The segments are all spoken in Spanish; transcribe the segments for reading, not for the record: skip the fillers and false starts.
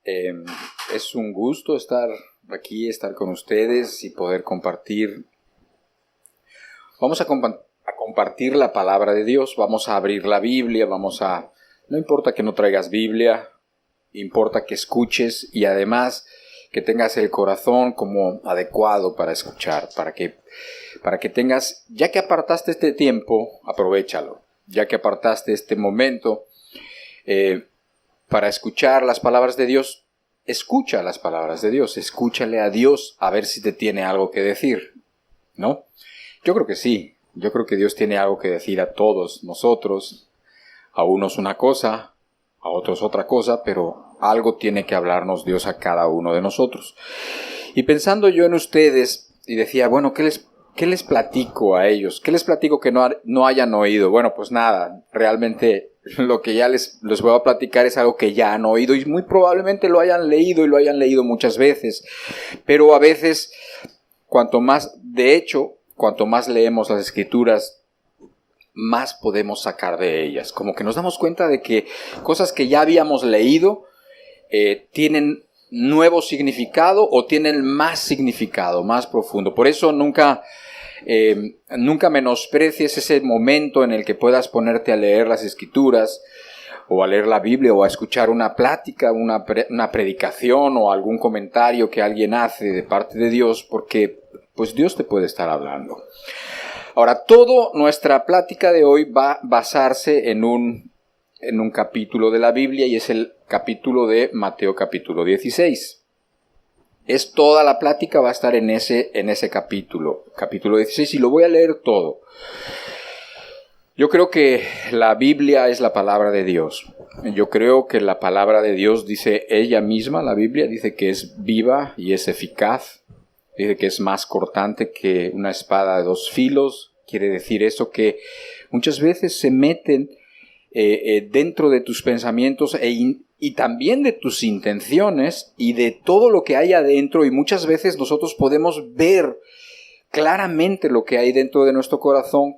Eh, es un gusto estar aquí, estar con ustedes y poder compartir. Vamos a compartir la palabra de Dios, vamos a abrir la Biblia, no importa que no traigas Biblia, importa que escuches y además que tengas el corazón como adecuado para escuchar, para que tengas, ya que apartaste este tiempo, aprovéchalo, ya que apartaste este momento, para escuchar las palabras de Dios, escucha las palabras de Dios, escúchale a Dios a ver si te tiene algo que decir, ¿no? Yo creo que sí, yo creo que Dios tiene algo que decir a todos nosotros, a unos una cosa, a otros otra cosa, pero algo tiene que hablarnos Dios a cada uno de nosotros. Y pensando yo en ustedes, y decía, bueno, ¿qué les platico a ellos? ¿Qué les platico que no hayan oído? Bueno, pues nada, realmente lo que ya les voy a platicar es algo que ya han oído y muy probablemente lo hayan leído y lo hayan leído muchas veces. Pero a veces, cuanto más leemos las Escrituras, más podemos sacar de ellas. Como que nos damos cuenta de que cosas que ya habíamos leído tienen nuevo significado o tienen más significado, más profundo. Por eso nunca menosprecies ese momento en el que puedas ponerte a leer las Escrituras o a leer la Biblia o a escuchar una plática, una predicación o algún comentario que alguien hace de parte de Dios, porque pues Dios te puede estar hablando. Ahora, toda nuestra plática de hoy va a basarse en un capítulo de la Biblia y es el capítulo de Mateo capítulo 16. Toda la plática va a estar en ese capítulo 16 y lo voy a leer todo. Yo creo que la Biblia es la palabra de Dios. Yo creo que la palabra de Dios dice ella misma, la Biblia dice que es viva y es eficaz. Dice que es más cortante que una espada de dos filos. Quiere decir eso que muchas veces se meten dentro de tus pensamientos y también de tus intenciones y de todo lo que hay adentro. Y muchas veces nosotros podemos ver claramente lo que hay dentro de nuestro corazón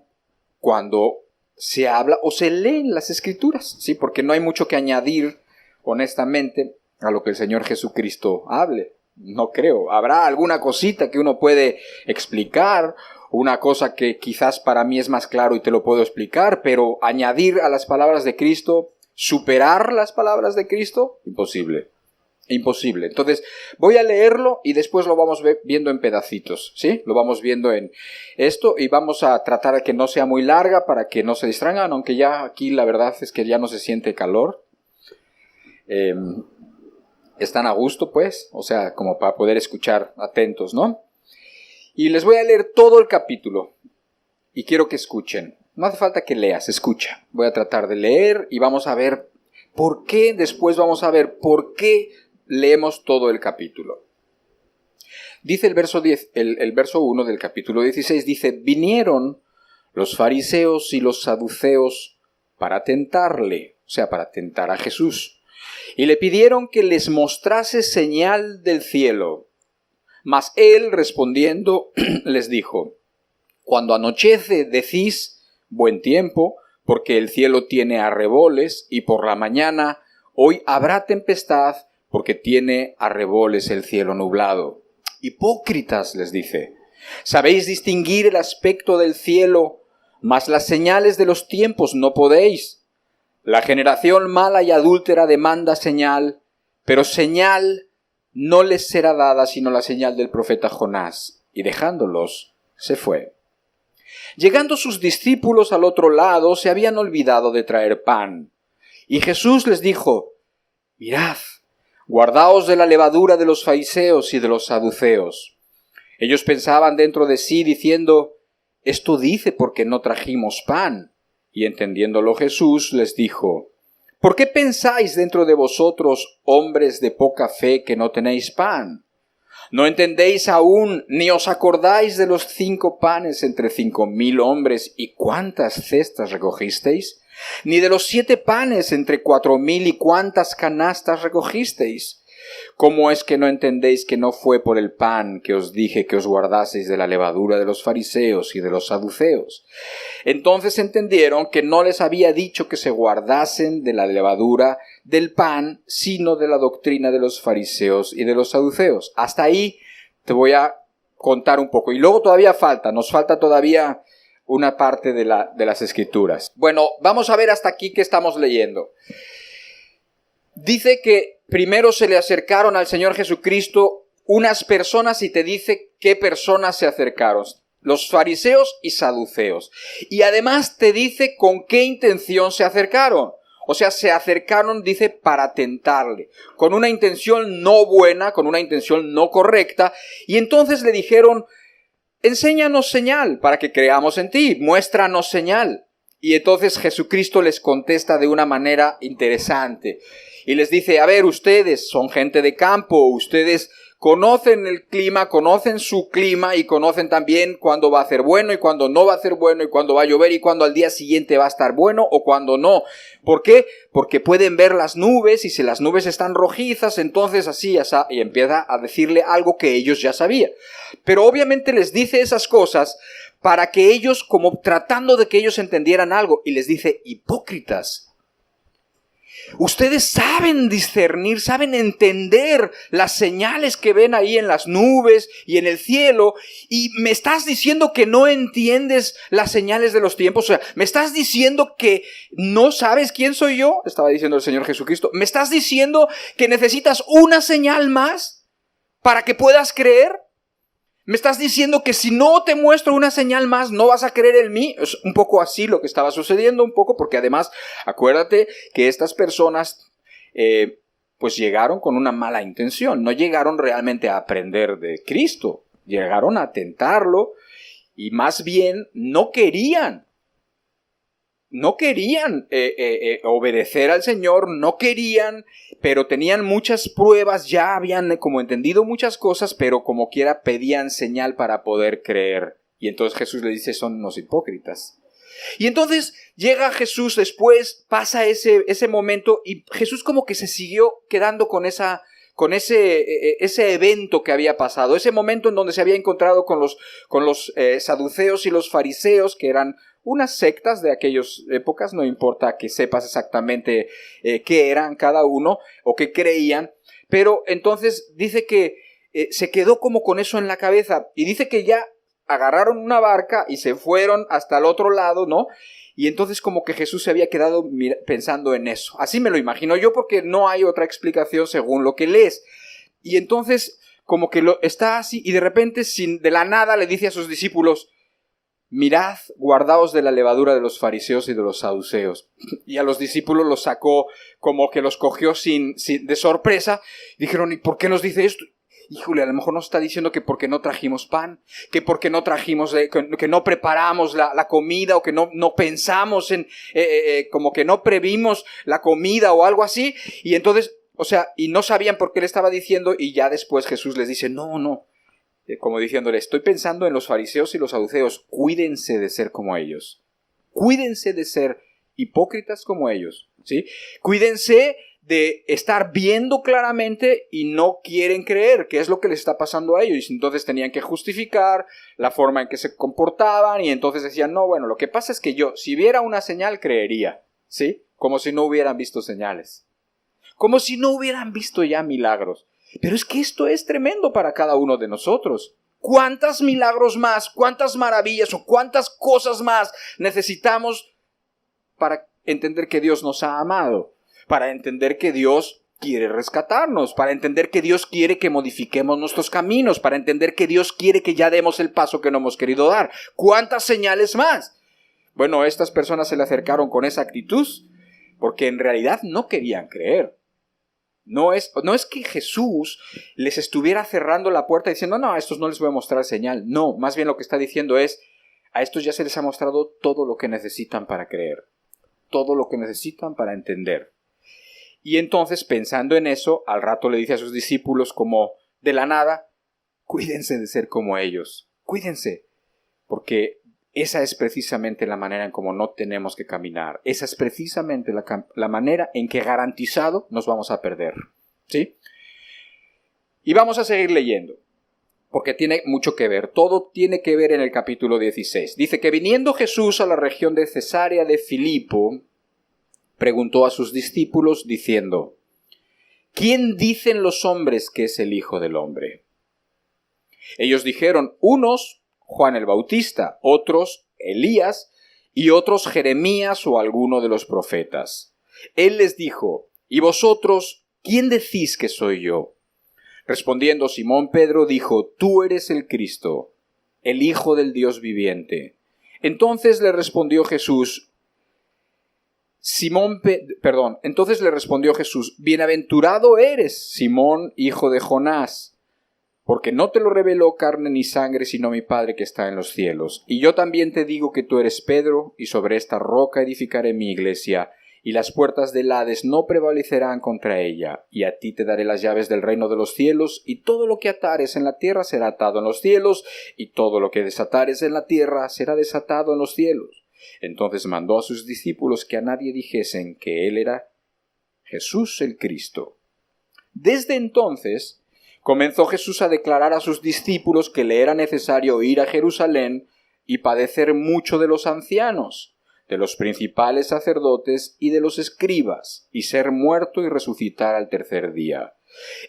cuando se habla o se leen las Escrituras, ¿sí? Porque no hay mucho que añadir, honestamente, a lo que el Señor Jesucristo hable. No creo. Habrá alguna cosita que uno puede explicar, una cosa que quizás para mí es más claro y te lo puedo explicar, pero añadir a las palabras de Cristo, superar las palabras de Cristo, imposible. Imposible. Entonces, voy a leerlo y después lo vamos viendo en pedacitos, ¿sí? Lo vamos viendo en esto y vamos a tratar de que no sea muy larga para que no se distraigan, aunque ya aquí la verdad es que ya no se siente calor. Están a gusto, pues, o sea, como para poder escuchar atentos, ¿no? Y les voy a leer todo el capítulo y quiero que escuchen. No hace falta que leas, escucha. Voy a tratar de leer y vamos a ver por qué, después vamos a ver por qué leemos todo el capítulo. Dice el verso 1 del capítulo 16, dice, vinieron los fariseos y los saduceos para tentarle, o sea, para tentar a Jesús. Y le pidieron que les mostrase señal del cielo. Mas él, respondiendo, les dijo, cuando anochece decís, buen tiempo, porque el cielo tiene arreboles, y por la mañana, hoy habrá tempestad, porque tiene arreboles el cielo nublado. Hipócritas, les dice, sabéis distinguir el aspecto del cielo, mas las señales de los tiempos no podéis. La generación mala y adúltera demanda señal, pero señal no les será dada sino la señal del profeta Jonás. Y dejándolos, se fue. Llegando sus discípulos al otro lado, se habían olvidado de traer pan. Y Jesús les dijo, mirad, guardaos de la levadura de los fariseos y de los saduceos. Ellos pensaban dentro de sí, diciendo, esto dice porque no trajimos pan. Y entendiéndolo Jesús les dijo, ¿por qué pensáis dentro de vosotros, hombres de poca fe, que no tenéis pan? ¿No entendéis aún, ni os acordáis de los 5 panes entre 5,000 hombres y cuántas cestas recogisteis? ¿Ni de los 7 panes entre 4,000 y cuántas canastas recogisteis? ¿Cómo es que no entendéis que no fue por el pan que os dije que os guardaseis de la levadura de los fariseos y de los saduceos? Entonces entendieron que no les había dicho que se guardasen de la levadura del pan, sino de la doctrina de los fariseos y de los saduceos. Hasta ahí te voy a contar un poco. Y luego nos falta todavía una parte de las Escrituras. Bueno, vamos a ver hasta aquí qué estamos leyendo. Dice que primero se le acercaron al Señor Jesucristo unas personas y te dice qué personas se acercaron. Los fariseos y saduceos. Y además te dice con qué intención se acercaron. O sea, se acercaron, dice, para tentarle, con una intención no buena, con una intención no correcta. Y entonces le dijeron, enséñanos señal para que creamos en ti, muéstranos señal. Y entonces Jesucristo les contesta de una manera interesante. Y les dice, a ver, ustedes son gente de campo, ustedes conocen el clima, conocen su clima y conocen también cuándo va a ser bueno y cuándo no va a ser bueno y cuándo va a llover y cuándo al día siguiente va a estar bueno o cuándo no. ¿Por qué? Porque pueden ver las nubes y si las nubes están rojizas, entonces así, y empieza a decirle algo que ellos ya sabían. Pero obviamente les dice esas cosas para que ellos, como tratando de que ellos entendieran algo, y les dice, hipócritas. Ustedes saben discernir, saben entender las señales que ven ahí en las nubes y en el cielo, y me estás diciendo que no entiendes las señales de los tiempos. O sea, me estás diciendo que no sabes quién soy yo, estaba diciendo el Señor Jesucristo. Me estás diciendo que necesitas una señal más para que puedas creer. ¿Me estás diciendo que si no te muestro una señal más, no vas a creer en mí? Es un poco así lo que estaba sucediendo, un poco, porque además, acuérdate que estas personas, pues llegaron con una mala intención. No llegaron realmente a aprender de Cristo. Llegaron a tentarlo y más bien no querían obedecer al Señor, no querían, pero tenían muchas pruebas, ya habían como entendido muchas cosas, pero como quiera pedían señal para poder creer. Y entonces Jesús le dice, son unos hipócritas. Y entonces llega Jesús después, pasa ese momento y Jesús como que se siguió quedando con ese evento que había pasado, ese momento en donde se había encontrado con los saduceos y los fariseos, que eran unas sectas de aquellas épocas. No importa que sepas exactamente qué eran cada uno o qué creían, pero entonces dice que se quedó como con eso en la cabeza y dice que ya agarraron una barca y se fueron hasta el otro lado, ¿no? Y entonces como que Jesús se había quedado pensando en eso. Así me lo imagino yo porque no hay otra explicación según lo que lees. Y entonces como que está así y de repente de la nada le dice a sus discípulos, mirad, guardaos de la levadura de los fariseos y de los saduceos. Y a los discípulos los sacó, como que los cogió de sorpresa. Dijeron, ¿y por qué nos dice esto? Híjole, a lo mejor nos está diciendo que porque no trajimos pan, que porque no trajimos, que no preparamos la comida, o que no pensamos en, como que no previmos la comida o algo así. Y entonces, o sea, y no sabían por qué le estaba diciendo, y ya después Jesús les dice, no. Como diciéndole, estoy pensando en los fariseos y los saduceos, cuídense de ser como ellos. Cuídense de ser hipócritas como ellos, ¿sí? Cuídense de estar viendo claramente y no quieren creer, que es lo que les está pasando a ellos. Y entonces tenían que justificar la forma en que se comportaban y entonces decían, no, bueno, lo que pasa es que yo, si viera una señal, creería, ¿sí? Como si no hubieran visto señales. Como si no hubieran visto ya milagros. Pero es que esto es tremendo para cada uno de nosotros. ¿Cuántos milagros más, cuántas maravillas o cuántas cosas más necesitamos para entender que Dios nos ha amado? Para entender que Dios quiere rescatarnos, para entender que Dios quiere que modifiquemos nuestros caminos, para entender que Dios quiere que ya demos el paso que no hemos querido dar. ¿Cuántas señales más? Bueno, estas personas se le acercaron con esa actitud porque en realidad no querían creer. No es que Jesús les estuviera cerrando la puerta diciendo, no, a estos no les voy a mostrar señal. No, más bien lo que está diciendo es, a estos ya se les ha mostrado todo lo que necesitan para creer, todo lo que necesitan para entender. Y entonces, pensando en eso, al rato le dice a sus discípulos como de la nada, cuídense de ser como ellos, cuídense, porque esa es precisamente la manera en cómo no tenemos que caminar. Esa es precisamente la manera en que garantizado nos vamos a perder. ¿Sí? Y vamos a seguir leyendo, porque tiene mucho que ver. Todo tiene que ver en el capítulo 16. Dice que viniendo Jesús a la región de Cesarea de Filipo, preguntó a sus discípulos diciendo: ¿Quién dicen los hombres que es el Hijo del Hombre? Ellos dijeron: unos, Juan el Bautista; otros, Elías; y otros, Jeremías o alguno de los profetas. Él les dijo: ¿Y vosotros, quién decís que soy yo? Respondiendo Simón Pedro dijo: Tú eres el Cristo, el Hijo del Dios viviente. Entonces le respondió Jesús: Bienaventurado eres, Simón, hijo de Jonás, porque no te lo reveló carne ni sangre, sino mi Padre que está en los cielos. Y yo también te digo que tú eres Pedro, y sobre esta roca edificaré mi iglesia, y las puertas del Hades no prevalecerán contra ella. Y a ti te daré las llaves del reino de los cielos, y todo lo que atares en la tierra será atado en los cielos, y todo lo que desatares en la tierra será desatado en los cielos. Entonces mandó a sus discípulos que a nadie dijesen que él era Jesús el Cristo. Desde entonces comenzó Jesús a declarar a sus discípulos que le era necesario ir a Jerusalén y padecer mucho de los ancianos, de los principales sacerdotes y de los escribas, y ser muerto y resucitar al tercer día.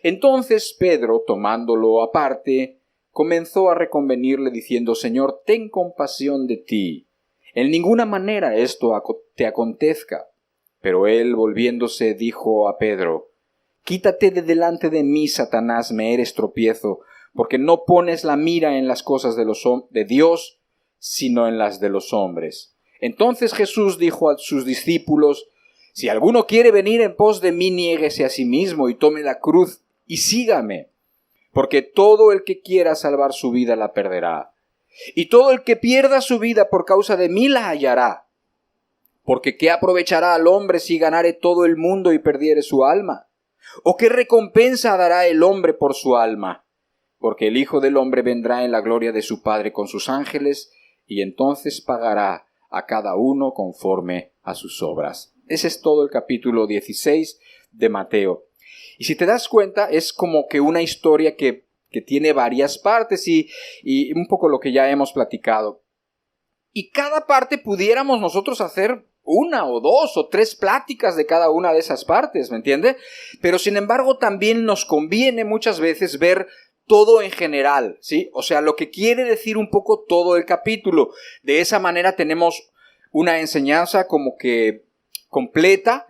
Entonces Pedro, tomándolo aparte, comenzó a reconvenirle diciendo: Señor, ten compasión de ti. En ninguna manera esto te acontezca. Pero él, volviéndose, dijo a Pedro: Quítate de delante de mí, Satanás, me eres tropiezo, porque no pones la mira en las cosas de Dios, sino en las de los hombres. Entonces Jesús dijo a sus discípulos: Si alguno quiere venir en pos de mí, niéguese a sí mismo y tome la cruz y sígame. Porque todo el que quiera salvar su vida la perderá. Y todo el que pierda su vida por causa de mí la hallará. Porque ¿qué aprovechará al hombre si ganare todo el mundo y perdiere su alma? ¿O qué recompensa dará el hombre por su alma? Porque el Hijo del Hombre vendrá en la gloria de su Padre con sus ángeles, y entonces pagará a cada uno conforme a sus obras. Ese es todo el capítulo 16 de Mateo. Y si te das cuenta, es como que una historia que tiene varias partes y un poco lo que ya hemos platicado. Y cada parte pudiéramos nosotros hacer una o dos o tres pláticas de cada una de esas partes, ¿me entiende? Pero sin embargo también nos conviene muchas veces ver todo en general, ¿sí? O sea, lo que quiere decir un poco todo el capítulo. De esa manera tenemos una enseñanza como que completa.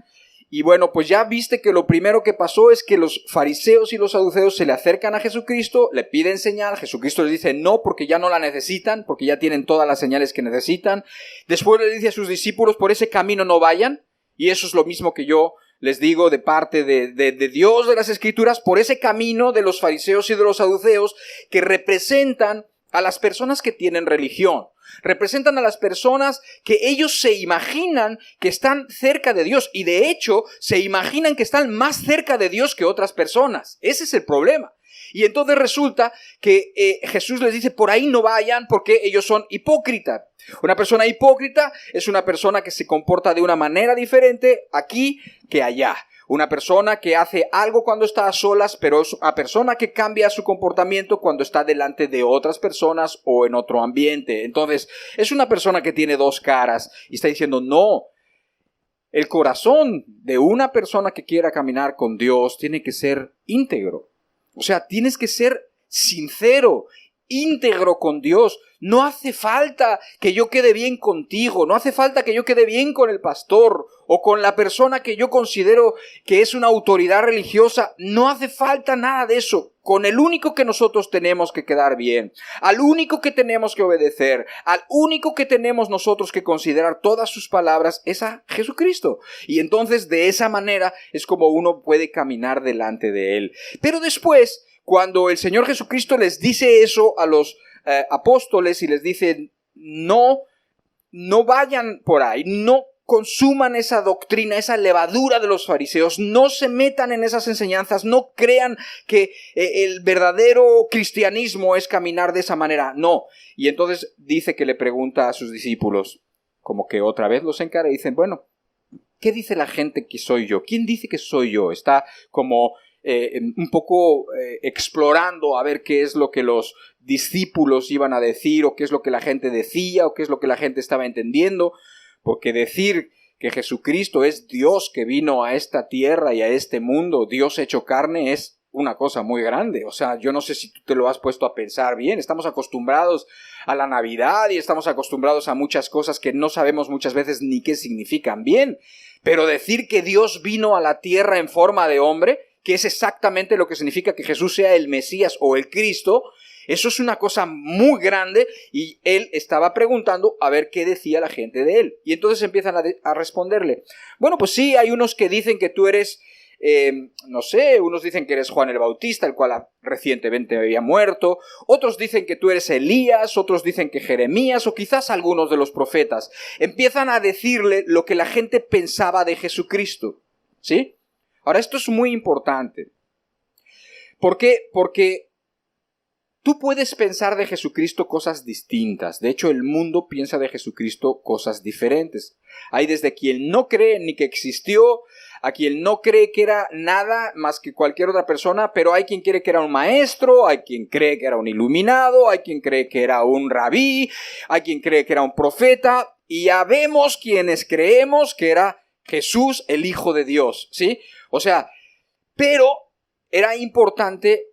Y bueno, pues ya viste que lo primero que pasó es que los fariseos y los saduceos se le acercan a Jesucristo, le piden señal, Jesucristo les dice no porque ya no la necesitan, porque ya tienen todas las señales que necesitan. Después le dice a sus discípulos: por ese camino no vayan, y eso es lo mismo que yo les digo de parte de Dios, de las Escrituras, por ese camino de los fariseos y de los saduceos que representan a las personas que tienen religión. Representan a las personas que ellos se imaginan que están cerca de Dios y de hecho se imaginan que están más cerca de Dios que otras personas. Ese es el problema. Y entonces resulta que Jesús les dice: por ahí no vayan porque ellos son hipócritas. Una persona hipócrita es una persona que se comporta de una manera diferente aquí que allá. Una persona que hace algo cuando está a solas, pero es una persona que cambia su comportamiento cuando está delante de otras personas o en otro ambiente. Entonces, es una persona que tiene dos caras y está diciendo: no, el corazón de una persona que quiera caminar con Dios tiene que ser íntegro. O sea, tienes que ser sincero, íntegro con Dios. No hace falta que yo quede bien contigo, no hace falta que yo quede bien con el pastor o con la persona que yo considero que es una autoridad religiosa. No hace falta nada de eso. Con el único que nosotros tenemos que quedar bien, al único que tenemos que obedecer, al único que tenemos nosotros que considerar todas sus palabras es a Jesucristo. Y entonces de esa manera es como uno puede caminar delante de Él. Pero después, cuando el Señor Jesucristo les dice eso a los apóstoles y les dice: no vayan por ahí, no consuman esa doctrina, esa levadura de los fariseos, no se metan en esas enseñanzas, no crean que el verdadero cristianismo es caminar de esa manera, no. Y entonces dice que le pregunta a sus discípulos, como que otra vez los encara y dicen: bueno, ¿qué dice la gente que soy yo? ¿Quién dice que soy yo? Está como un poco explorando a ver qué es lo que los discípulos iban a decir, o qué es lo que la gente decía, o qué es lo que la gente estaba entendiendo, porque decir que Jesucristo es Dios que vino a esta tierra y a este mundo, Dios hecho carne, es una cosa muy grande. O sea, yo no sé si tú te lo has puesto a pensar bien. Estamos acostumbrados a la Navidad y estamos acostumbrados a muchas cosas que no sabemos muchas veces ni qué significan bien. Pero decir que Dios vino a la tierra en forma de hombre, que es exactamente lo que significa que Jesús sea el Mesías o el Cristo, eso es una cosa muy grande, y él estaba preguntando a ver qué decía la gente de él. Y entonces empiezan a responderle. Bueno, pues sí, hay unos que dicen que tú eres, no sé, unos dicen que eres Juan el Bautista, el cual recientemente había muerto. Otros dicen que tú eres Elías, otros dicen que Jeremías, o quizás algunos de los profetas. Empiezan a decirle lo que la gente pensaba de Jesucristo, ¿sí? Ahora, esto es muy importante. ¿Por qué? Porque tú puedes pensar de Jesucristo cosas distintas. De hecho, el mundo piensa de Jesucristo cosas diferentes. Hay desde quien no cree ni que existió, a quien no cree que era nada más que cualquier otra persona, pero hay quien cree que era un maestro, hay quien cree que era un iluminado, hay quien cree que era un rabí, hay quien cree que era un profeta, y ya vemos quienes creemos que era Jesús, el Hijo de Dios, ¿sí? O sea, pero era importante.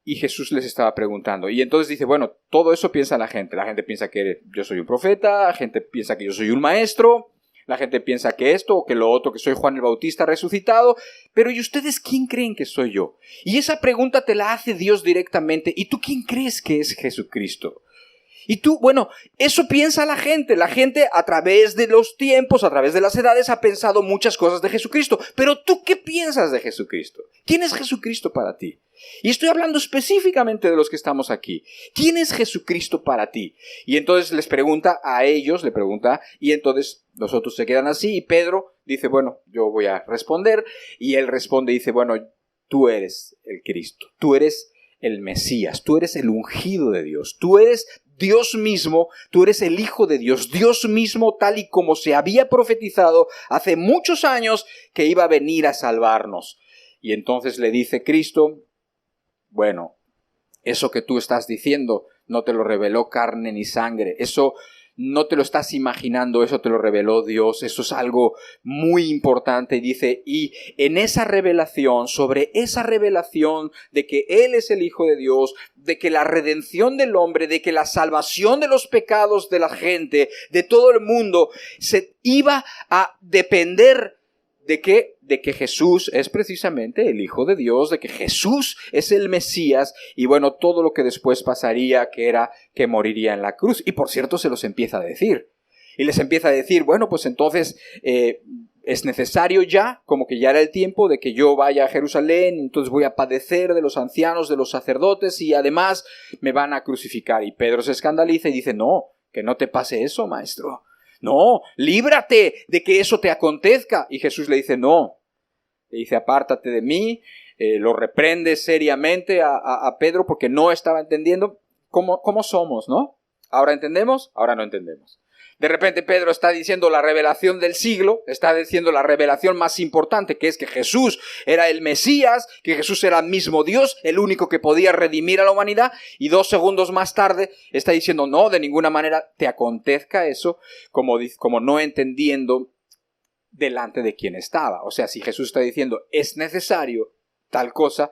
Y Jesús les estaba preguntando. Y entonces dice, bueno, todo eso piensa la gente. La gente piensa que yo soy un profeta, la gente piensa que yo soy un maestro, la gente piensa que esto o que lo otro, que soy Juan el Bautista resucitado. Pero ¿y ustedes quién creen que soy yo? Y esa pregunta te la hace Dios directamente. ¿Y tú quién crees que es Jesucristo? Y tú, bueno, eso piensa la gente. La gente a través de los tiempos, a través de las edades, ha pensado muchas cosas de Jesucristo. Pero ¿tú qué piensas de Jesucristo? ¿Quién es Jesucristo para ti? Y estoy hablando específicamente de los que estamos aquí. ¿Quién es Jesucristo para ti? Y entonces les pregunta a ellos, y entonces los otros se quedan así. Y Pedro dice, bueno, yo voy a responder. Y él responde y dice, bueno, tú eres el Cristo, tú eres el Mesías, tú eres el ungido de Dios, tú eres Dios mismo, tú eres el Hijo de Dios, Dios mismo tal y como se había profetizado hace muchos años que iba a venir a salvarnos. Y entonces le dice Cristo, bueno, eso que tú estás diciendo no te lo reveló carne ni sangre, eso no te lo estás imaginando, eso te lo reveló Dios, eso es algo muy importante. Dice, y en esa revelación, sobre esa revelación de que Él es el Hijo de Dios, de que la redención del hombre, de que la salvación de los pecados de la gente, de todo el mundo, se iba a depender de que Jesús es precisamente el Hijo de Dios, de que Jesús es el Mesías, y bueno, todo lo que después pasaría, que era que moriría en la cruz. Y por cierto, se los empieza a decir. Y les empieza a decir, bueno, pues entonces es necesario ya, como que ya era el tiempo de que yo vaya a Jerusalén, entonces voy a padecer de los ancianos, de los sacerdotes, y además me van a crucificar. Y Pedro se escandaliza y dice, no, que no te pase eso, maestro. No, líbrate de que eso te acontezca. Y Jesús le dice, no. Le dice, apártate de mí. Lo reprende seriamente a Pedro porque no estaba entendiendo cómo somos, ¿no? Ahora entendemos, ahora no entendemos. De repente Pedro está diciendo la revelación del siglo, está diciendo la revelación más importante, que es que Jesús era el Mesías, que Jesús era el mismo Dios, el único que podía redimir a la humanidad, y 2 segundos más tarde está diciendo, no, de ninguna manera te acontezca eso, como no entendiendo delante de quién estaba. O sea, si Jesús está diciendo, es necesario tal cosa,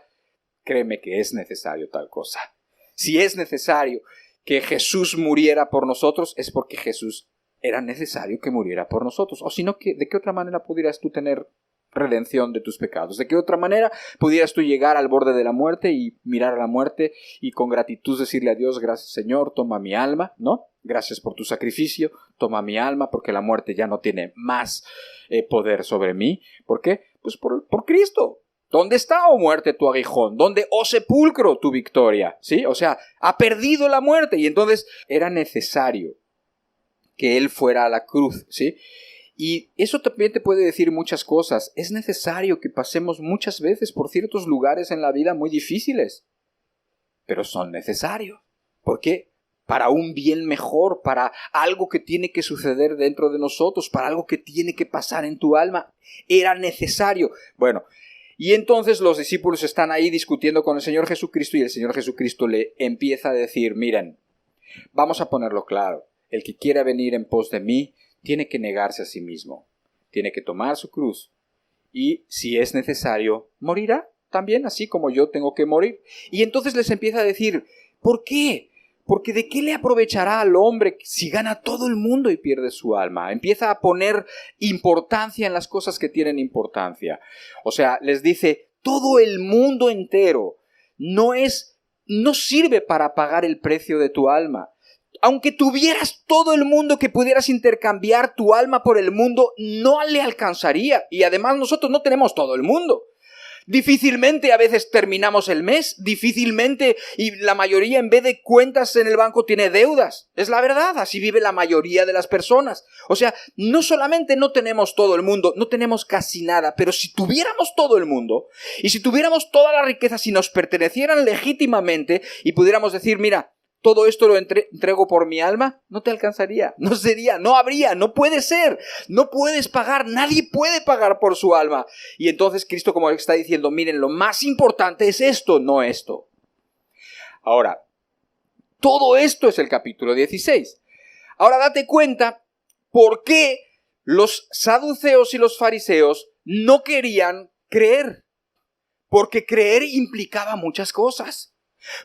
créeme que es necesario tal cosa. Si es necesario que Jesús muriera por nosotros, es porque Jesús era necesario que muriera por nosotros. O si no, ¿de qué otra manera pudieras tú tener redención de tus pecados? ¿De qué otra manera pudieras tú llegar al borde de la muerte y mirar a la muerte y con gratitud decirle a Dios, gracias Señor, toma mi alma, ¿no? Gracias por tu sacrificio, toma mi alma, porque la muerte ya no tiene más poder sobre mí. ¿Por qué? Pues por Cristo. ¿Dónde está, oh muerte, tu aguijón? ¿Dónde, oh sepulcro, tu victoria? ¿Sí? O sea, ha perdido la muerte, y entonces era necesario que Él fuera a la cruz, ¿sí? Y eso también te puede decir muchas cosas. Es necesario que pasemos muchas veces por ciertos lugares en la vida muy difíciles, pero son necesarios. ¿Por qué? Para un bien mejor, para algo que tiene que suceder dentro de nosotros, para algo que tiene que pasar en tu alma. Era necesario. Bueno, y entonces los discípulos están ahí discutiendo con el Señor Jesucristo, y el Señor Jesucristo le empieza a decir, miren, vamos a ponerlo claro, el que quiera venir en pos de mí tiene que negarse a sí mismo, tiene que tomar su cruz y, si es necesario, morirá también, así como yo tengo que morir. Y entonces les empieza a decir, ¿por qué? Porque ¿de qué le aprovechará al hombre si gana todo el mundo y pierde su alma? Empieza a poner importancia en las cosas que tienen importancia. O sea, les dice, todo el mundo entero no sirve para pagar el precio de tu alma. Aunque tuvieras todo el mundo que pudieras intercambiar tu alma por el mundo, no le alcanzaría. Y además nosotros no tenemos todo el mundo. Difícilmente a veces terminamos el mes, difícilmente, y la mayoría en vez de cuentas en el banco tiene deudas. Es la verdad, así vive la mayoría de las personas. O sea, no solamente no tenemos todo el mundo, no tenemos casi nada, pero si tuviéramos todo el mundo, y si tuviéramos toda la riqueza, si nos pertenecieran legítimamente, y pudiéramos decir, mira, todo esto lo entrego por mi alma, no te alcanzaría, no sería, no habría, no puede ser, no puedes pagar, nadie puede pagar por su alma. Y entonces Cristo como está diciendo, miren, lo más importante es esto, no esto. Ahora, todo esto es el capítulo 16. Ahora date cuenta por qué los saduceos y los fariseos no querían creer. Porque creer implicaba muchas cosas.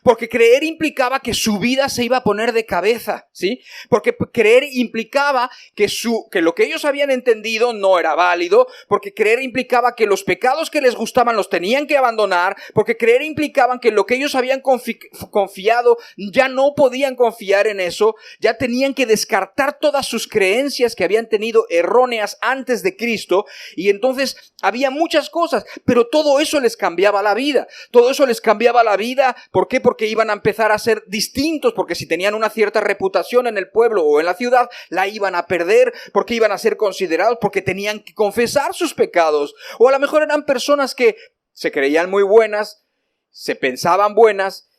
Porque creer implicaba que su vida se iba a poner de cabeza, ¿sí? Porque creer implicaba que lo que ellos habían entendido no era válido, porque creer implicaba que los pecados que les gustaban los tenían que abandonar, porque creer implicaba que lo que ellos habían confiado ya no podían confiar en eso, ya tenían que descartar todas sus creencias que habían tenido erróneas antes de Cristo, y entonces había muchas cosas, pero todo eso les cambiaba la vida, ¿Por qué? Porque iban a empezar a ser distintos, porque si tenían una cierta reputación en el pueblo o en la ciudad, la iban a perder, porque iban a ser considerados, porque tenían que confesar sus pecados. O a lo mejor eran personas que se creían muy buenas, se pensaban buenas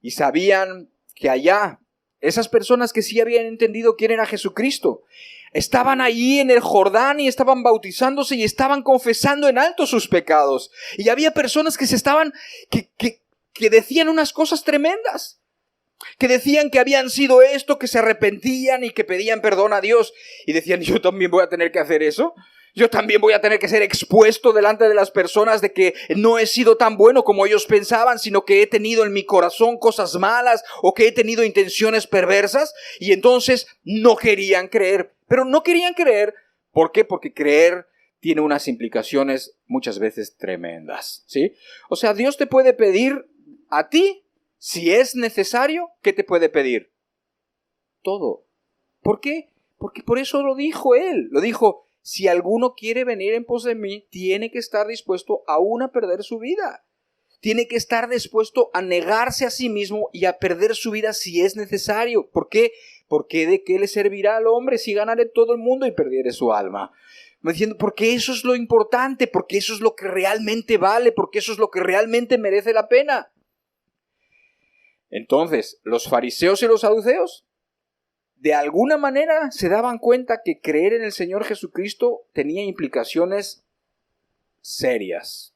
y sabían que allá, esas personas que sí habían entendido quién era Jesucristo, estaban allí en el Jordán y estaban bautizándose y estaban confesando en alto sus pecados. Y había personas que que decían unas cosas tremendas, que decían que habían sido esto, que se arrepentían y que pedían perdón a Dios. Y decían, yo también voy a tener que hacer eso. Yo también voy a tener que ser expuesto delante de las personas de que no he sido tan bueno como ellos pensaban, sino que he tenido en mi corazón cosas malas o que he tenido intenciones perversas. Y entonces no querían creer. Pero no querían creer. ¿Por qué? Porque creer tiene unas implicaciones muchas veces tremendas, ¿sí? O sea, Dios te puede pedir a ti, si es necesario, ¿qué te puede pedir? Todo. ¿Por qué? Porque por eso lo dijo Él. Lo dijo, si alguno quiere venir en pos de mí, tiene que estar dispuesto aún a perder su vida. Tiene que estar dispuesto a negarse a sí mismo y a perder su vida si es necesario. ¿Por qué? Porque ¿de qué le servirá al hombre si ganare todo el mundo y perdiere su alma? Diciendo, porque eso es lo importante, porque eso es lo que realmente vale, porque eso es lo que realmente merece la pena. Entonces, los fariseos y los saduceos, de alguna manera se daban cuenta que creer en el Señor Jesucristo tenía implicaciones serias.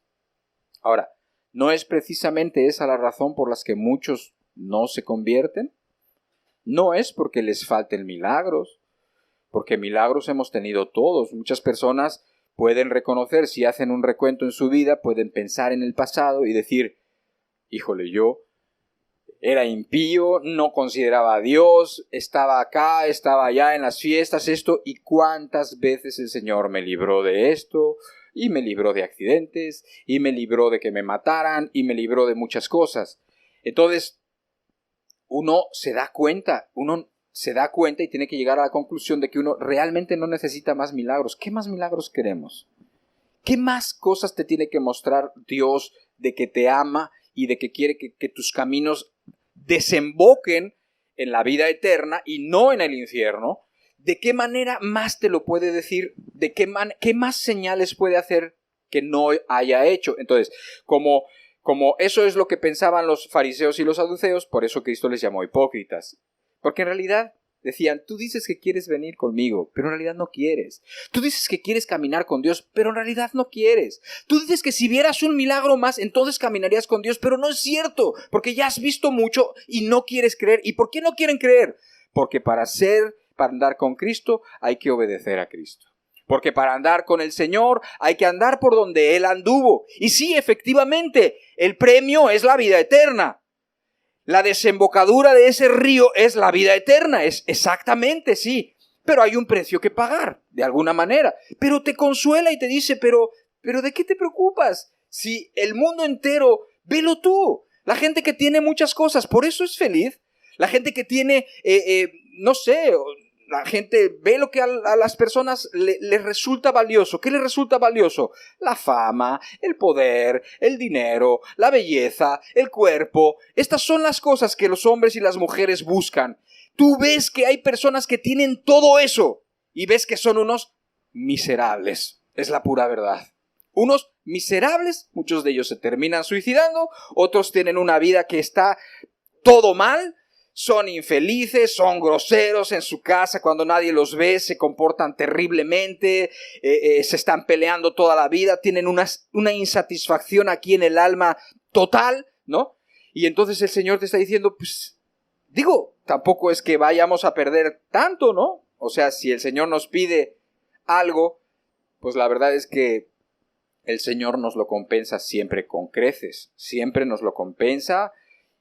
Ahora, ¿no es precisamente esa la razón por la que muchos no se convierten? No es porque les falten milagros, porque milagros hemos tenido todos. Muchas personas pueden reconocer, si hacen un recuento en su vida, pueden pensar en el pasado y decir, híjole, yo era impío, no consideraba a Dios, estaba acá, estaba allá en las fiestas, esto, y cuántas veces el Señor me libró de esto, y me libró de accidentes, y me libró de que me mataran, y me libró de muchas cosas. Entonces, uno se da cuenta y tiene que llegar a la conclusión de que uno realmente no necesita más milagros. ¿Qué más milagros queremos? ¿Qué más cosas te tiene que mostrar Dios de que te ama y de que quiere que tus caminos desemboquen en la vida eterna y no en el infierno? ¿De qué manera más te lo puede decir? ¿Qué más señales puede hacer que no haya hecho? Entonces, como eso es lo que pensaban los fariseos y los saduceos, por eso Cristo les llamó hipócritas. Porque en realidad decían, tú dices que quieres venir conmigo, pero en realidad no quieres. Tú dices que quieres caminar con Dios, pero en realidad no quieres. Tú dices que si vieras un milagro más, entonces caminarías con Dios, pero no es cierto, porque ya has visto mucho y no quieres creer. ¿Y por qué no quieren creer? Porque para andar con Cristo hay que obedecer a Cristo. Porque para andar con el Señor hay que andar por donde Él anduvo. Y sí, efectivamente, el premio es la vida eterna. La desembocadura de ese río es la vida eterna, es exactamente, sí. Pero hay un precio que pagar, de alguna manera. Pero te consuela y te dice, pero ¿de qué te preocupas? Si el mundo entero, velo tú. La gente que tiene muchas cosas, por eso es feliz. La gente que tiene, no sé, la gente ve lo que a las personas les resulta valioso. ¿Qué les resulta valioso? La fama, el poder, el dinero, la belleza, el cuerpo. Estas son las cosas que los hombres y las mujeres buscan. Tú ves que hay personas que tienen todo eso y ves que son unos miserables. Es la pura verdad. Unos miserables, muchos de ellos se terminan suicidando, otros tienen una vida que está todo mal, son infelices, son groseros en su casa cuando nadie los ve, se comportan terriblemente, se están peleando toda la vida, tienen una insatisfacción aquí en el alma total, ¿no? Y entonces el Señor te está diciendo, pues, tampoco es que vayamos a perder tanto, ¿no? O sea, si el Señor nos pide algo, pues la verdad es que el Señor nos lo compensa siempre con creces, siempre nos lo compensa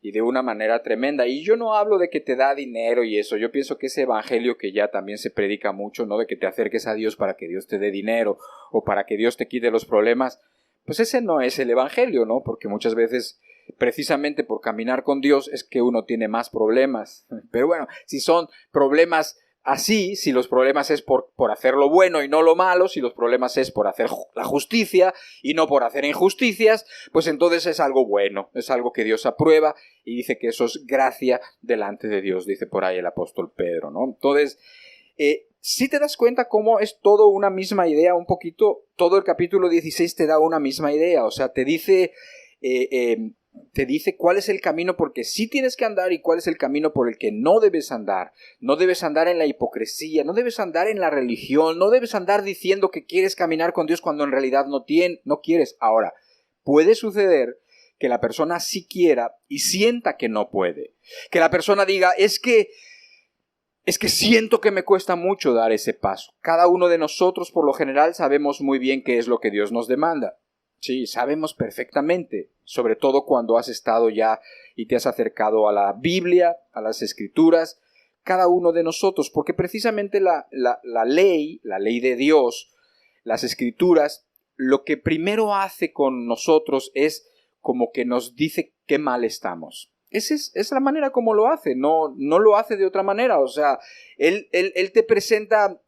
y de una manera tremenda. Y yo no hablo de que te da dinero y eso, yo pienso que ese evangelio que ya también se predica mucho, ¿no? De que te acerques a Dios para que Dios te dé dinero o para que Dios te quite los problemas, pues ese no es el evangelio, ¿no? Porque muchas veces, precisamente por caminar con Dios, es que uno tiene más problemas. Pero bueno, si son problemas así, si los problemas es por hacer lo bueno y no lo malo, si los problemas es por hacer la justicia y no por hacer injusticias, pues entonces es algo bueno, es algo que Dios aprueba y dice que eso es gracia delante de Dios, dice por ahí el apóstol Pedro, ¿no? Entonces, si te das cuenta cómo es todo una misma idea, un poquito, todo el capítulo 16 te da una misma idea, o sea, te dice cuál es el camino porque sí tienes que andar y cuál es el camino por el que no debes andar. No debes andar en la hipocresía, no debes andar en la religión, no debes andar diciendo que quieres caminar con Dios cuando en realidad no quieres. Ahora, puede suceder que la persona sí quiera y sienta que no puede. Que la persona diga, es que siento que me cuesta mucho dar ese paso. Cada uno de nosotros, por lo general, sabemos muy bien qué es lo que Dios nos demanda. Sí, sabemos perfectamente, sobre todo cuando has estado ya y te has acercado a la Biblia, a las Escrituras, cada uno de nosotros, porque precisamente la ley de Dios, las Escrituras, lo que primero hace con nosotros es como que nos dice qué mal estamos. Esa es la manera como lo hace, no lo hace de otra manera, o sea, él te presenta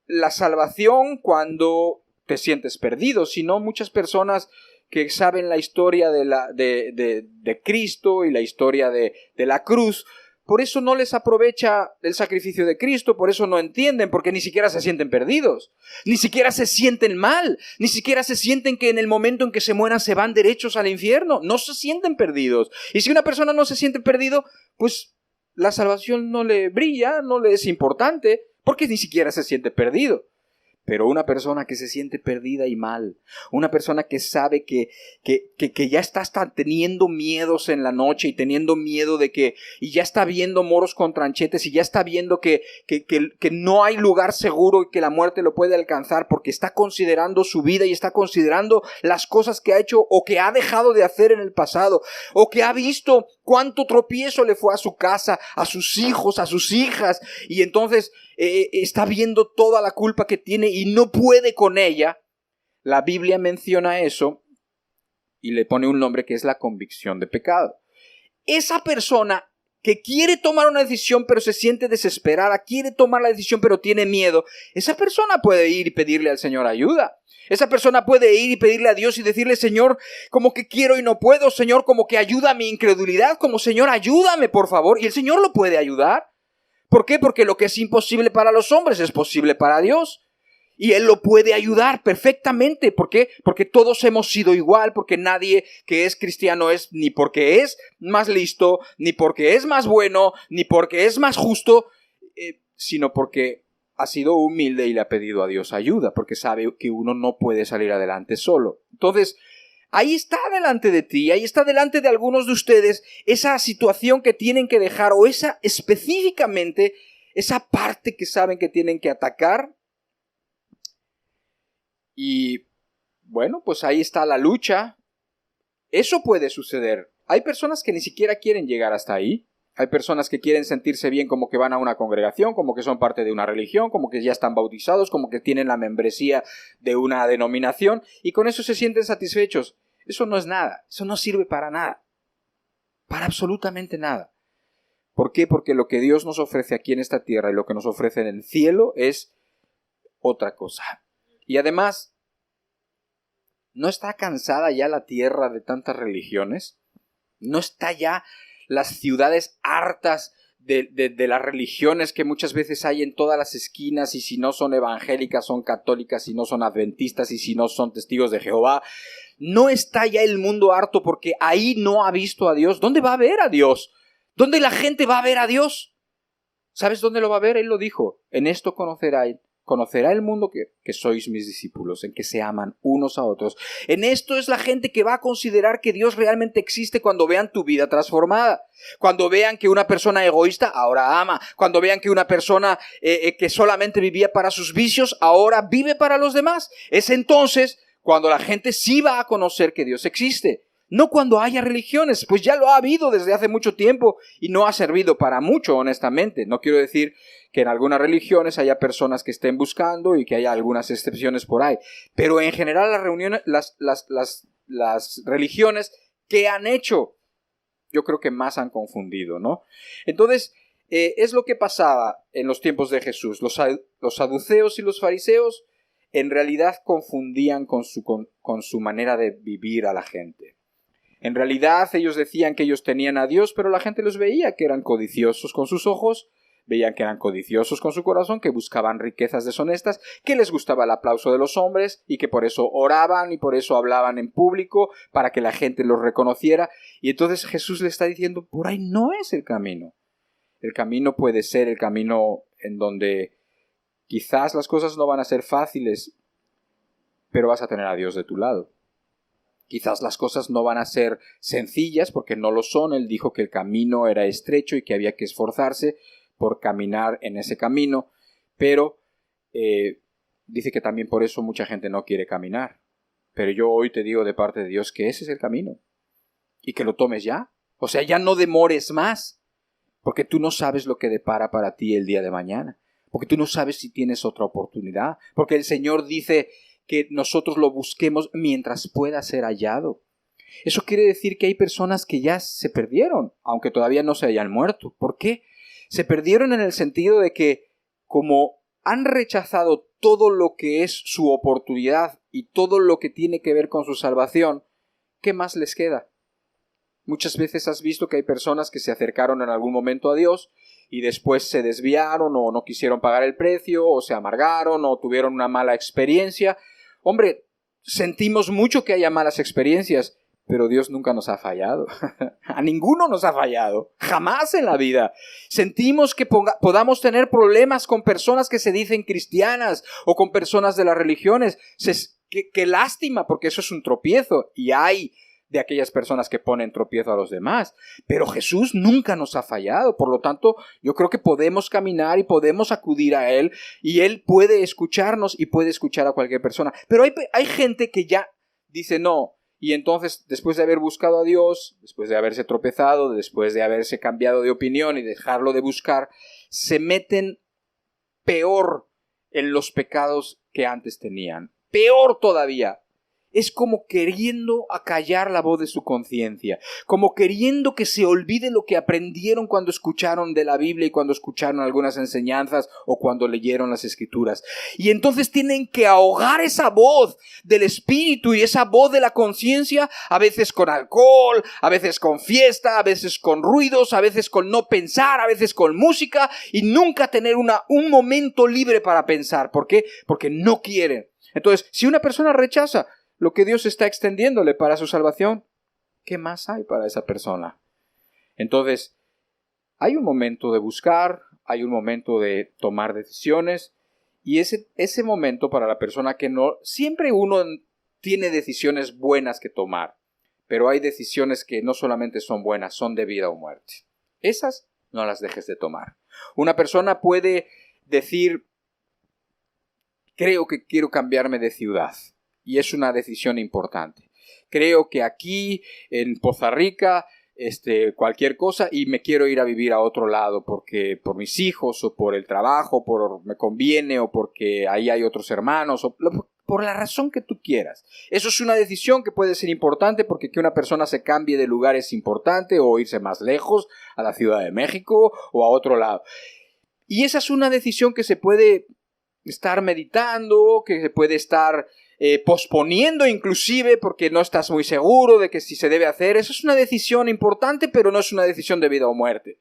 la salvación cuando te sientes perdido, sino muchas personas que saben la historia de Cristo y la historia de la cruz, por eso no les aprovecha el sacrificio de Cristo, por eso no entienden, porque ni siquiera se sienten perdidos, ni siquiera se sienten mal, ni siquiera se sienten que en el momento en que se mueran se van derechos al infierno, no se sienten perdidos. Y si una persona no se siente perdido, pues la salvación no le brilla, no le es importante, porque ni siquiera se siente perdido. Pero una persona que se siente perdida y mal, una persona que sabe que ya está hasta teniendo miedos en la noche y teniendo miedo y ya está viendo moros con tranchetes y ya está viendo que no hay lugar seguro y que la muerte lo puede alcanzar porque está considerando su vida y está considerando las cosas que ha hecho o que ha dejado de hacer en el pasado o que ha visto cuánto tropiezo le fue a su casa, a sus hijos, a sus hijas y entonces está viendo toda la culpa que tiene y no puede con ella. La Biblia menciona eso y le pone un nombre que es la convicción de pecado. Esa persona que quiere tomar una decisión pero se siente desesperada, quiere tomar la decisión pero tiene miedo, esa persona puede ir y pedirle al Señor ayuda. Esa persona puede ir y pedirle a Dios y decirle, Señor, como que quiero y no puedo, Señor, como que ayuda a mi incredulidad, como Señor, ayúdame por favor. Y el Señor lo puede ayudar. ¿Por qué? Porque lo que es imposible para los hombres es posible para Dios. Y Él lo puede ayudar perfectamente. ¿Por qué? Porque todos hemos sido igual, porque nadie que es cristiano es ni porque es más listo, ni porque es más bueno, ni porque es más justo, sino porque ha sido humilde y le ha pedido a Dios ayuda, porque sabe que uno no puede salir adelante solo. Entonces, ahí está delante de ti, ahí está delante de algunos de ustedes esa situación que tienen que dejar o esa específicamente, esa parte que saben que tienen que atacar. Y bueno, pues ahí está la lucha. Eso puede suceder. Hay personas que ni siquiera quieren llegar hasta ahí. Hay personas que quieren sentirse bien como que van a una congregación, como que son parte de una religión, como que ya están bautizados, como que tienen la membresía de una denominación y con eso se sienten satisfechos. Eso no es nada. Eso no sirve para nada. Para absolutamente nada. ¿Por qué? Porque lo que Dios nos ofrece aquí en esta tierra y lo que nos ofrece en el cielo es otra cosa. Y además, ¿no está cansada ya la tierra de tantas religiones? ¿No está ya las ciudades hartas de las religiones que muchas veces hay en todas las esquinas, y si no son evangélicas, son católicas, si no son adventistas, y si no son testigos de Jehová? ¿No está ya el mundo harto porque ahí no ha visto a Dios? ¿Dónde va a ver a Dios? ¿Dónde la gente va a ver a Dios? ¿Sabes dónde lo va a ver? Él lo dijo: en esto conocerá el mundo que sois mis discípulos, en que se aman unos a otros. En esto es la gente que va a considerar que Dios realmente existe cuando vean tu vida transformada. Cuando vean que una persona egoísta ahora ama. Cuando vean que una persona que solamente vivía para sus vicios ahora vive para los demás. Es entonces cuando la gente sí va a conocer que Dios existe. No cuando haya religiones, pues ya lo ha habido desde hace mucho tiempo y no ha servido para mucho, honestamente. No quiero decir que en algunas religiones haya personas que estén buscando y que haya algunas excepciones por ahí. Pero en general las religiones que han hecho, yo creo que más han confundido, ¿no? Entonces, es lo que pasaba en los tiempos de Jesús. Los saduceos y los fariseos en realidad confundían con su manera de vivir a la gente. En realidad ellos decían que ellos tenían a Dios, pero la gente los veía que eran codiciosos con sus ojos, veían que eran codiciosos con su corazón, que buscaban riquezas deshonestas, que les gustaba el aplauso de los hombres y que por eso oraban y por eso hablaban en público para que la gente los reconociera. Y entonces Jesús le está diciendo: por ahí no es el camino. El camino puede ser el camino en donde quizás las cosas no van a ser fáciles, pero vas a tener a Dios de tu lado. Quizás las cosas no van a ser sencillas, porque no lo son. Él dijo que el camino era estrecho y que había que esforzarse por caminar en ese camino, pero dice que también por eso mucha gente no quiere caminar. Pero yo hoy te digo de parte de Dios que ese es el camino y que lo tomes ya. O sea, ya no demores más, porque tú no sabes lo que depara para ti el día de mañana, porque tú no sabes si tienes otra oportunidad, porque el Señor dice que nosotros lo busquemos mientras pueda ser hallado. Eso quiere decir que hay personas que ya se perdieron, aunque todavía no se hayan muerto. ¿Por qué? Se perdieron en el sentido de que, como han rechazado todo lo que es su oportunidad y todo lo que tiene que ver con su salvación, ¿qué más les queda? Muchas veces has visto que hay personas que se acercaron en algún momento a Dios y después se desviaron o no quisieron pagar el precio o se amargaron o tuvieron una mala experiencia. Hombre, sentimos mucho que haya malas experiencias, pero Dios nunca nos ha fallado. A ninguno nos ha fallado. Jamás en la vida. Sentimos que podamos tener problemas con personas que se dicen cristianas o con personas de las religiones. Qué lástima, porque eso es un tropiezo. Y hay de aquellas personas que ponen tropiezo a los demás. Pero Jesús nunca nos ha fallado. Por lo tanto, yo creo que podemos caminar y podemos acudir a Él. Y Él puede escucharnos y puede escuchar a cualquier persona. Pero hay gente que ya dice no. Y entonces, después de haber buscado a Dios, después de haberse tropezado, después de haberse cambiado de opinión y dejarlo de buscar, se meten peor en los pecados que antes tenían. Peor todavía. Es como queriendo acallar la voz de su conciencia, como queriendo que se olvide lo que aprendieron cuando escucharon de la Biblia y cuando escucharon algunas enseñanzas o cuando leyeron las Escrituras. Y entonces tienen que ahogar esa voz del Espíritu y esa voz de la conciencia, a veces con alcohol, a veces con fiesta, a veces con ruidos, a veces con no pensar, a veces con música, y nunca tener un momento libre para pensar. ¿Por qué? Porque no quieren. Entonces, si una persona rechaza lo que Dios está extendiéndole para su salvación, ¿qué más hay para esa persona? Entonces, hay un momento de buscar, hay un momento de tomar decisiones, y ese momento para la persona que no... Siempre uno tiene decisiones buenas que tomar, pero hay decisiones que no solamente son buenas, son de vida o muerte. Esas no las dejes de tomar. Una persona puede decir creo que quiero cambiarme de ciudad y es una decisión importante. Creo que aquí en Poza Rica cualquier cosa y me quiero ir a vivir a otro lado porque por mis hijos o por el trabajo, me conviene o porque ahí hay otros hermanos o por la razón que tú quieras. Eso es una decisión que puede ser importante porque que una persona se cambie de lugar es importante o irse más lejos a la Ciudad de México o a otro lado. Y esa es una decisión que se puede estar meditando, que se puede estar posponiendo inclusive porque no estás muy seguro de que si se debe hacer. Eso es una decisión importante, pero no es una decisión de vida o muerte.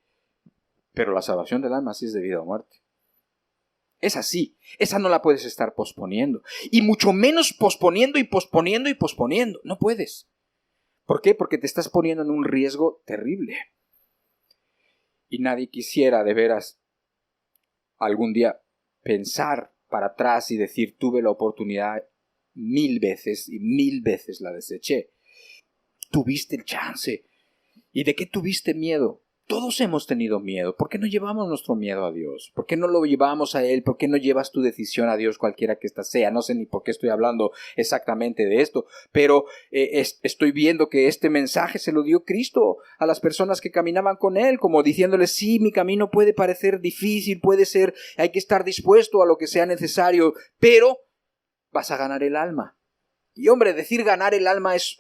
Pero la salvación del alma sí es de vida o muerte. Es así. Esa no la puedes estar posponiendo. Y mucho menos posponiendo y posponiendo y posponiendo. No puedes. ¿Por qué? Porque te estás poniendo en un riesgo terrible. Y nadie quisiera de veras algún día pensar para atrás y decir tuve la oportunidad 1000 veces y 1000 veces la deseché. Tuviste el chance. ¿Y de qué tuviste miedo? Todos hemos tenido miedo. ¿Por qué no llevamos nuestro miedo a Dios? ¿Por qué no lo llevamos a Él? ¿Por qué no llevas tu decisión a Dios cualquiera que ésta sea? No sé ni por qué estoy hablando exactamente de esto, pero estoy viendo que este mensaje se lo dio Cristo a las personas que caminaban con Él, como diciéndoles, sí, mi camino puede parecer difícil, puede ser, hay que estar dispuesto a lo que sea necesario, pero vas a ganar el alma. Y hombre, decir ganar el alma es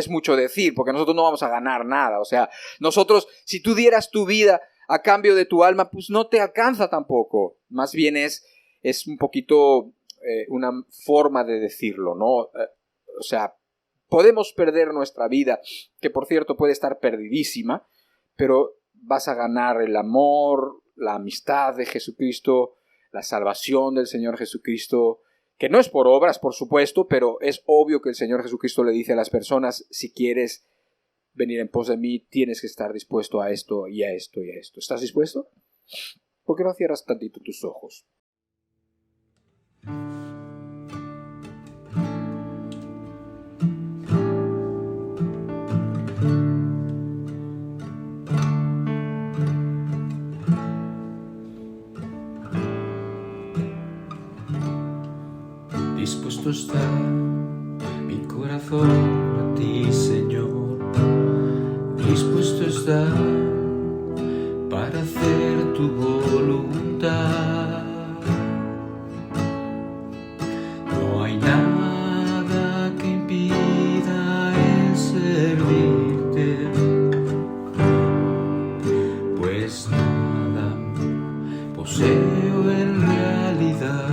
mucho decir, porque nosotros no vamos a ganar nada. O sea, nosotros, si tú dieras tu vida a cambio de tu alma, pues no te alcanza tampoco. Más bien es un poquito una forma de decirlo, ¿no? O sea, podemos perder nuestra vida, que por cierto puede estar perdidísima, pero vas a ganar el amor, la amistad de Jesucristo, la salvación del Señor Jesucristo, que no es por obras, por supuesto, pero es obvio que el Señor Jesucristo le dice a las personas, si quieres venir en pos de mí, tienes que estar dispuesto a esto y a esto y a esto. ¿Estás dispuesto? ¿Por qué no cierras tantito tus ojos? Dispuesto está mi corazón a ti, Señor. Dispuesto está para hacer tu voluntad. No hay nada que impida el servirte, pues nada poseo en realidad.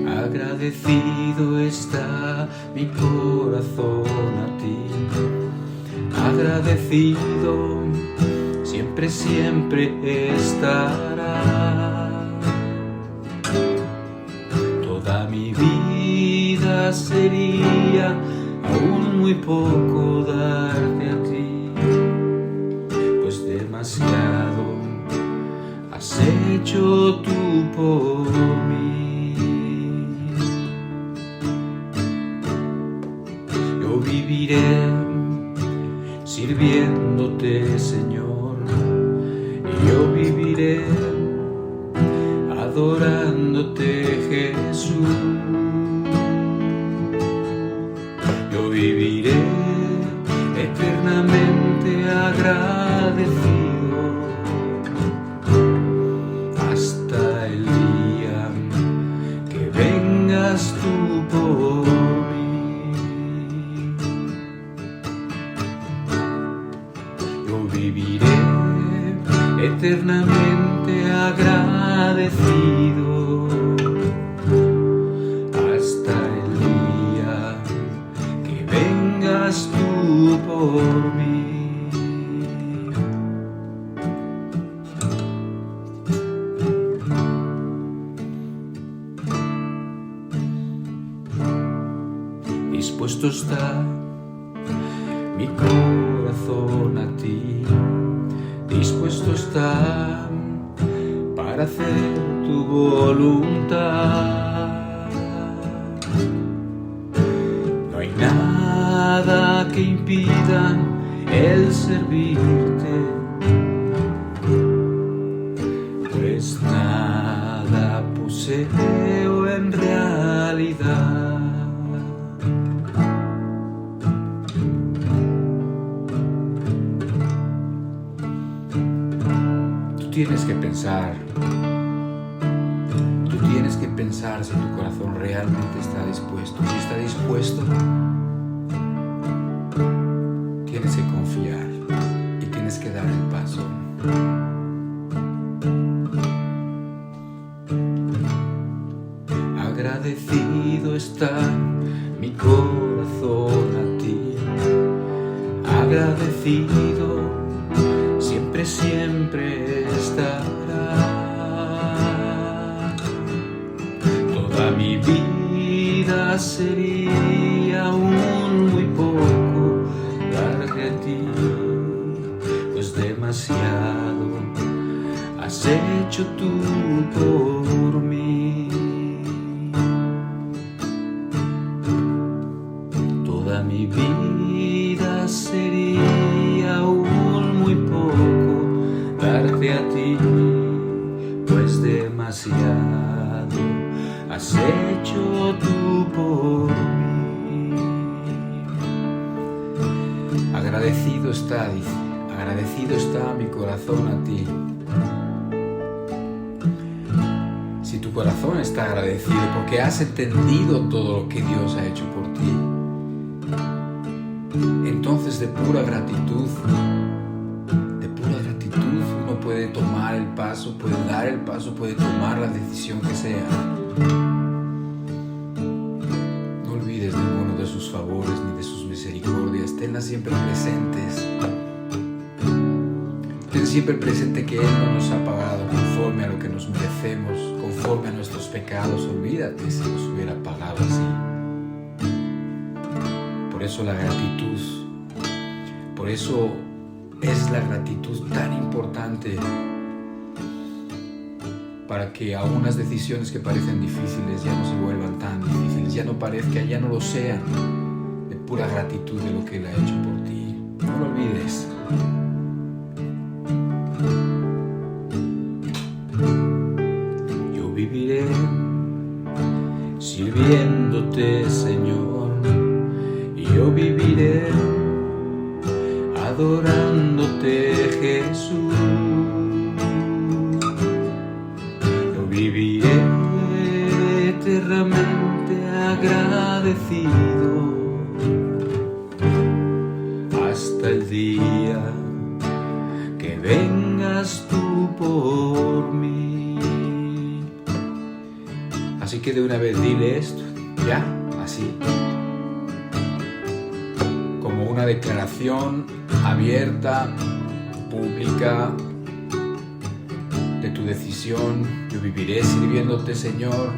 Agradecido está mi corazón a ti, agradecido siempre, siempre estará. Toda mi vida sería aún muy poco darte a ti, pues demasiado has hecho tú por mí. Yo viviré sirviéndote, Señor. Yo viviré adorándote, Jesús. Yo viviré eternamente agradecido hasta el día que vengas tú por mí. Yo viviré eternamente agradecido hasta el día que vengas tú por mí. Dispuesto está mi corazón a ti, dispuesto está para hacer tu voluntad. No hay nada que impida el servirte, realidad. Tú tienes que pensar si tu corazón realmente está dispuesto. Si está dispuesto, tienes que confiar y tienes que dar el paso. Agradecido está mi corazón a ti, agradecido siempre, siempre estará. Toda mi vida sería aún muy poco darte a ti, pues demasiado has hecho tú por mí. Toda mi vida sería aún muy poco darte a ti, pues demasiado has hecho tú por mí. Agradecido está, dice, agradecido está mi corazón a ti. Si tu corazón está agradecido porque has entendido todo lo que Dios ha hecho por ti, entonces de pura gratitud uno puede tomar el paso, puede dar el paso, puede tomar la decisión que sea. No olvides ninguno de sus favores ni de sus misericordias, tenlas siempre presentes. Ten siempre presente que Él no nos ha pagado conforme a lo que nos merecemos, conforme a nuestros pecados. Olvídate si nos hubiera pagado así. Por eso la gratitud, por eso es la gratitud tan importante, para que aún las decisiones que parecen difíciles ya no se vuelvan tan difíciles, ya no parezcan, ya no lo sean, de pura gratitud de lo que Él ha hecho por ti. No lo olvides. Yo viviré sirviéndote, Señor, y yo viviré adorándote, Jesús. Yo viviré eternamente agradecido hasta el día que vengas tú por mí. Así que de una vez dile esto, ya, así, como una declaración abierta, pública, de tu decisión. Yo viviré sirviéndote, Señor.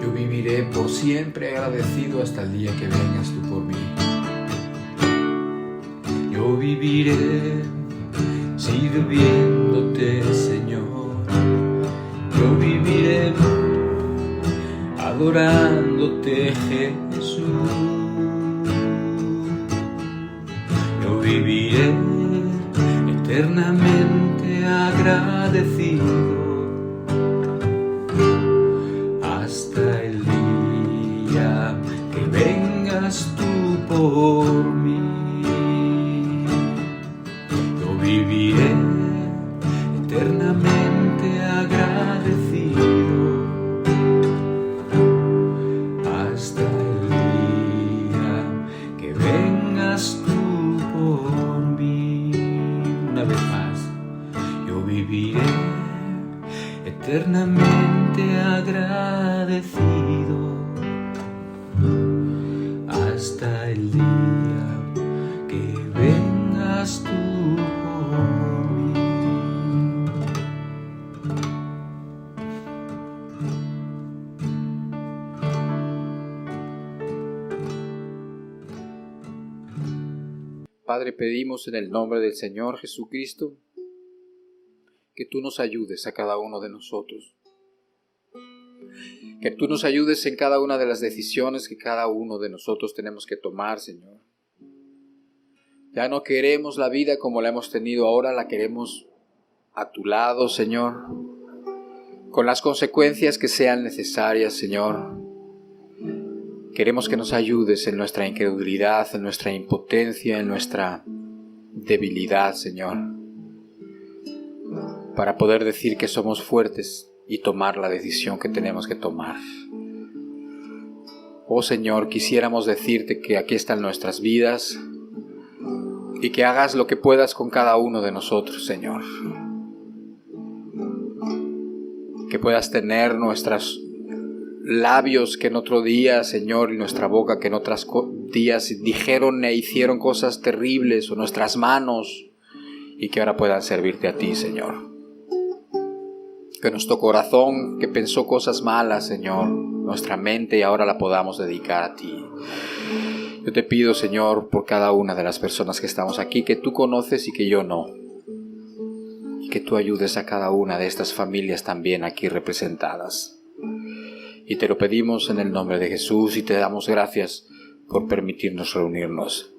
Yo viviré por siempre agradecido hasta el día que vengas tú por mí. Yo viviré sirviéndote, Señor. Yo viviré adorándote, Jesús. Yo viviré eternamente agradecido hasta el día que vengas tú por mí. Yo viviré eternamente agradecido hasta el día que vengas tú por mí. Una vez más, yo viviré eternamente agradecido hasta el día que vengas tú por mí. Padre, pedimos en el nombre del Señor Jesucristo que tú nos ayudes a cada uno de nosotros, que tú nos ayudes en cada una de las decisiones que cada uno de nosotros tenemos que tomar, Señor. Ya no queremos la vida como la hemos tenido ahora, la queremos a tu lado, Señor. con las consecuencias que sean necesarias, Señor. Queremos que nos ayudes en nuestra incredulidad, en nuestra impotencia, en nuestra debilidad, Señor, para poder decir que somos fuertes y tomar la decisión que tenemos que tomar. Oh Señor, quisiéramos decirte que aquí están nuestras vidas y que hagas lo que puedas con cada uno de nosotros, Señor. Que puedas tener nuestros labios que en otro día, Señor, y nuestra boca que en otros días dijeron e hicieron cosas terribles, o nuestras manos, y que ahora puedan servirte a ti, Señor. Que nuestro corazón que pensó cosas malas, Señor, nuestra mente ahora la podamos dedicar a ti. Yo te pido, Señor, por cada una de las personas que estamos aquí, que tú conoces y que yo no. Y que tú ayudes a cada una de estas familias también aquí representadas. Y te lo pedimos en el nombre de Jesús y te damos gracias por permitirnos reunirnos.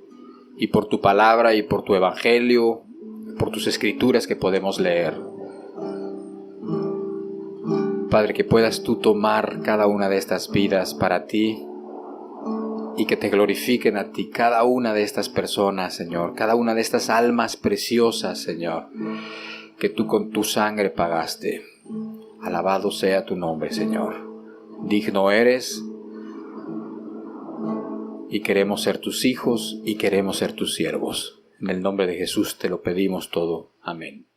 Y por tu palabra y por tu evangelio, por tus escrituras que podemos leer. Padre, que puedas tú tomar cada una de estas vidas para ti y que te glorifiquen a ti cada una de estas personas, Señor, cada una de estas almas preciosas, Señor, que tú con tu sangre pagaste. Alabado sea tu nombre, Señor. Digno eres y queremos ser tus hijos y queremos ser tus siervos. En el nombre de Jesús te lo pedimos todo. Amén.